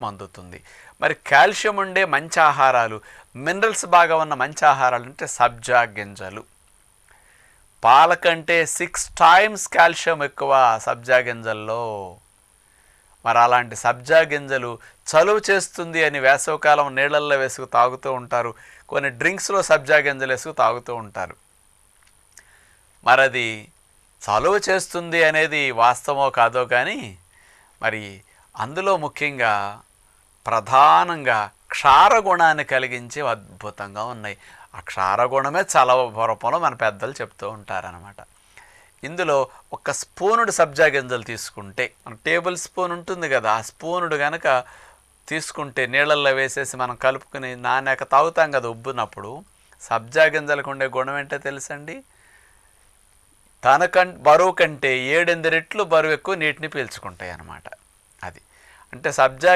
అందుతుంది. మరి కాల్షియం ఉండే మంచి ఆహారాలు, మినరల్స్ బాగా ఉన్న మంచి ఆహారాలు అంటే సబ్జా గింజలు. పాల కంటే 6 టైమ్స్ కాల్షియం ఎక్కువ సబ్జా గింజల్లో. మరి అలాంటి సబ్జా గింజలు చలువ చేస్తుంది అని వేసవికాలం నీళ్ళల్లో వేసుకు తాగుతూ ఉంటారు. కొన్ని డ్రింక్స్లో సబ్జా గింజలు వేసుకు తాగుతూ ఉంటారు. మరి అది చలువ చేస్తుంది అనేది వాస్తవమో కాదో కానీ మరి అందులో ముఖ్యంగా ప్రధానంగా క్షారగుణాన్ని కలిగించే అద్భుతంగా ఉన్నాయి. ఆ క్షారగుణమే చలవ రూపంలో మన పెద్దలు చెప్తూ ఉంటారనమాట. ఇందులో ఒక స్పూనుడు సబ్జా గింజలు తీసుకుంటే, మన టేబుల్ స్పూన్ ఉంటుంది కదా, ఆ స్పూనుడు కనుక తీసుకుంటే నీళ్ళల్లో వేసేసి మనం కలుపుకుని నానాక తాగుతాం కదా ఉబ్బునప్పుడు, సబ్జా గింజలకు ఉండే గుణం ఏంటో తెలుసండి? బరువు కంటే 7-8 రెట్లు బరువు ఎక్కువ నీటిని పీల్చుకుంటాయి అన్నమాట. అది అంటే సబ్జా